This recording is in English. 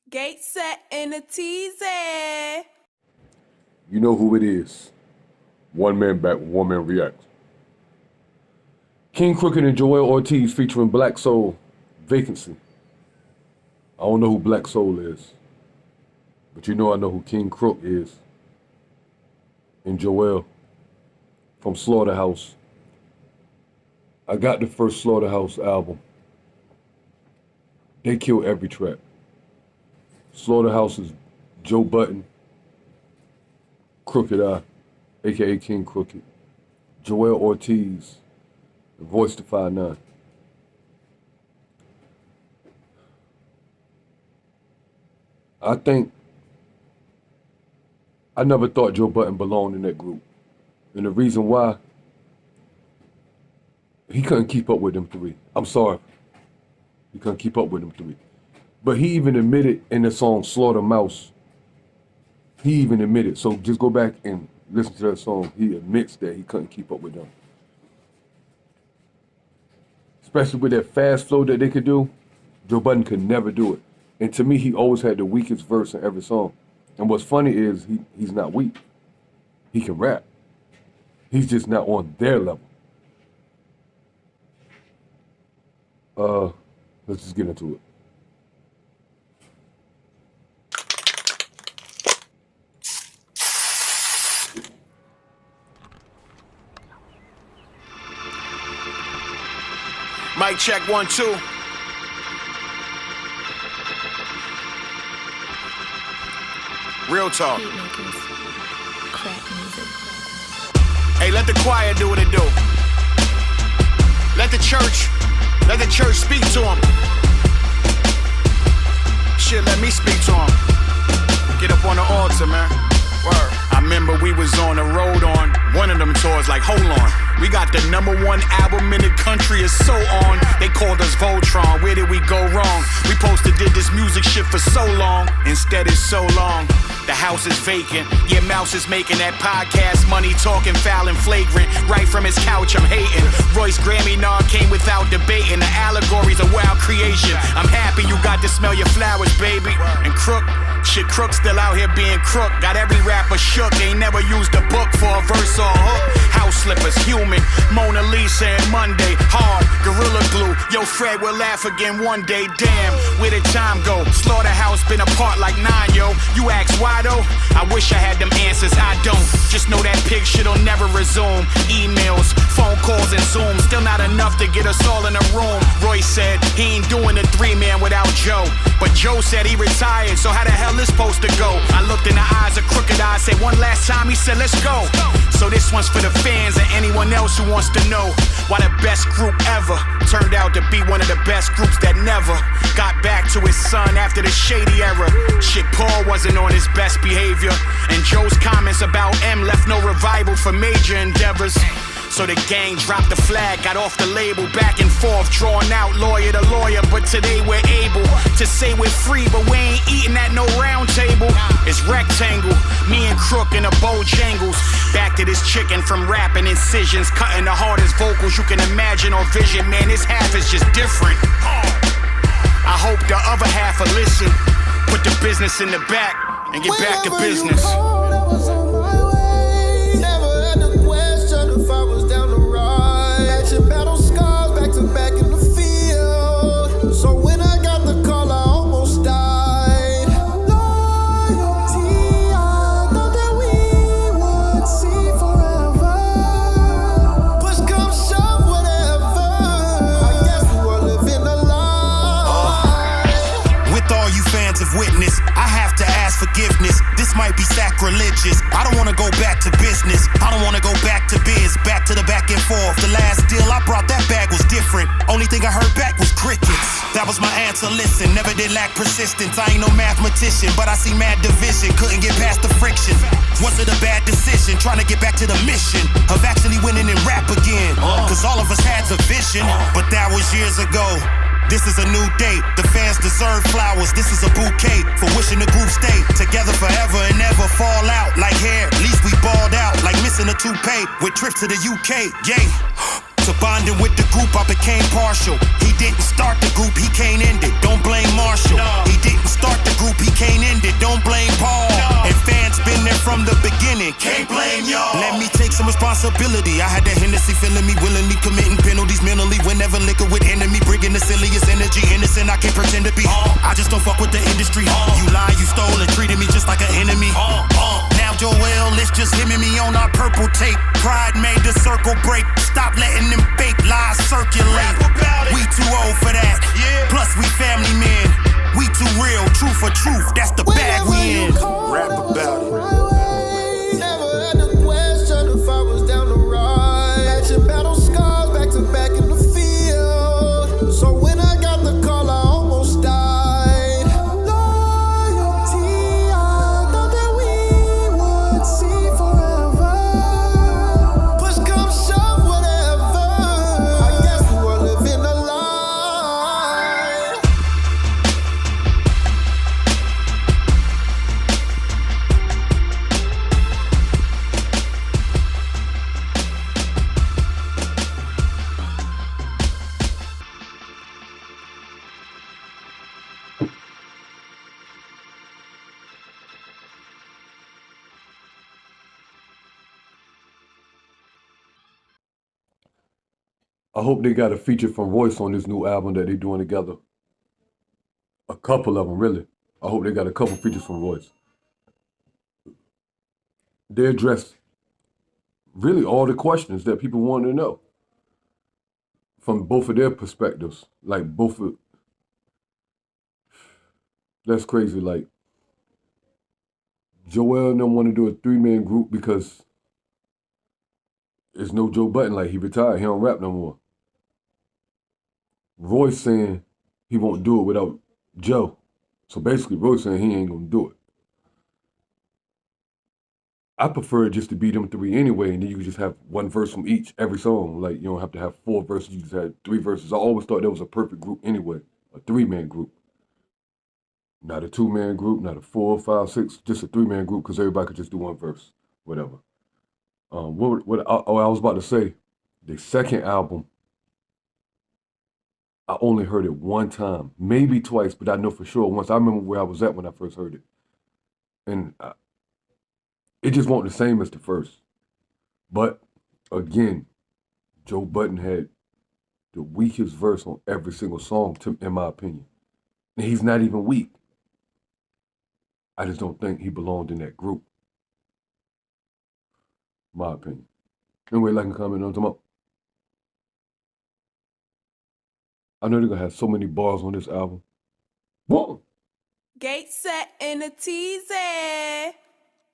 Gate set in a teasy. You know who it is. One man back, one man react. Kxng and Joell Ortiz featuring Blakk Soul, Vacancy. I don't know who Blakk Soul is, but you know I know who Kxng is. And Joell from Slaughterhouse. I got the first Slaughterhouse album. They kill every track. Slaughterhouse is Joe Budden, Crooked Eye, aka King Crooked, Joell Ortiz, the voice to 5'9". I never thought Joe Budden belonged in that group. And the reason why, he couldn't keep up with them three. I'm sorry. He couldn't keep up with them three. But he even admitted in the song Slaughter Mouse, he even admitted, so just go back and listen to that song, he admits that he couldn't keep up with them. Especially with that fast flow that they could do, Joe Budden could never do it. And to me, he always had the weakest verse in every song. And what's funny is he's not weak. He can rap. He's just not on their level. Let's just get into it. Mic check 1, 2. Real talk. Hey, let the choir do what it do. Let the church speak to him. Shit, let me speak to him. Get up on the altar, man. Word. I remember we was on the road on one of them tours, like, hold on. We got the #1 album in the country, is so on. They called us Voltron, where did we go wrong? We posted did this music shit for so long, instead it's so long. The house is vacant, yeah, Mouse is making that podcast money, talking foul and flagrant. Right from his couch, I'm hating. Royce Grammy nod came without debating. The allegory's a wild creation. I'm happy you got to smell your flowers, baby. And Crook, shit, Crook still out here being crook. Got every rapper shook, ain't never used a book for a verse or a hook. House slippers, human, Mona Lisa and Monday. Hard, Gorilla Glue, yo, Fred will laugh again one day. Damn, where did time go? Slaughterhouse been apart like 9, yo. You ask why though? I wish I had them answers, I don't. Just know that pig shit'll never resume. Emails, phone calls and Zoom, still not enough to get us all in a room. Roy said he ain't doing the 3-man without Joe, but Joe said he retired, so how the hell is supposed to go? I looked in the eyes of Crooked Eye, said one last time, he said let's go. So this one's for the fans and anyone else who wants to know why the best group ever turned out to be one of the best groups that never got back to his son after the shady era. Shit, Paul wasn't on his best behavior, and Joe's comments about M left no revival for major endeavors. So the gang dropped the flag, got off the label, back and forth, drawn out lawyer to lawyer, but today we're able to say we're free, but we ain't eating at no round table. It's rectangle, me and Crook in a Bojangles. Back to this chicken from rapping incisions, cutting the hardest vocals you can imagine or vision. Man, this half is just different. I hope the other half will listen, put the business in the back, and get back to business. Witness, I have to ask forgiveness. This might be sacrilegious. I don't wanna go back to business. I don't wanna go back to biz, back to the back and forth. The last deal I brought, that bag was different. Only thing I heard back was crickets. That was my answer, listen. Never did lack persistence. I ain't no mathematician, but I see mad division. Couldn't get past the friction. Was it a bad decision? Trying to get back to the mission of actually winning and rap again. Cause all of us had the vision, but that was years ago. This is a new day, the fans deserve flowers. This is a bouquet for wishing the group stay together forever and never fall out. Like hair, at least we balled out. Like missing a toupee with trips to the UK, yay. To bonding with the group, I became partial. He didn't start the group, he can't end it. Don't blame Marshall. He didn't start the group, he game, y'all. Let me take some responsibility. I had the Hennessy feeling me, willingly committing penalties mentally. Whenever liquor with enemy, bringing the silliest energy. Innocent, I can't pretend to be. I just don't fuck with the industry. You lied, you stole, and treated me just like an enemy. Now Joell, it's just him and me on our purple tape. Pride made the circle break. Stop letting them fake lies circulate. We too old for that. Plus we family men. We too real, truth for truth. That's the bag we in. Rap about it. Never had to question if I was down the ride. Matching battle scars back to back in the field. So when I got the call, I almost died. Loyalty, I thought that we would see forever. Push come shove, whatever. I guess we were living a lie. I hope they got a feature from Royce on this new album that they're doing together. A couple of them, really. I hope they got a couple features from Royce. They address really all the questions that people want to know from both of their perspectives. Like both of, that's crazy. Like Joell and them want to do a 3-man group because there's no Joe Budden. Like he retired, he don't rap no more. Royce saying he won't do it without Joe. So basically Royce saying he ain't gonna do it. I prefer it just to be them 3 anyway, and then you can just have one verse from each every song. Like you don't have to have 4 verses, you just had 3 verses. I always thought that was a perfect group anyway, a 3-man group. Not a 2-man group, not a 4, 5, 6, just a 3-man group because everybody could just do 1 verse, whatever. I was about to say, the second album, I only heard it 1 time, maybe twice, but I know for sure once. I remember where I was at when I first heard it. And it just wasn't the same as the first. But again, Joe Budden had the weakest verse on every single song, in my opinion. And he's not even weak. I just don't think he belonged in that group. My opinion. Anyway, like and comment on tomorrow. I know they're gonna have so many bars on this album. Whoa! Gate set in a teasy.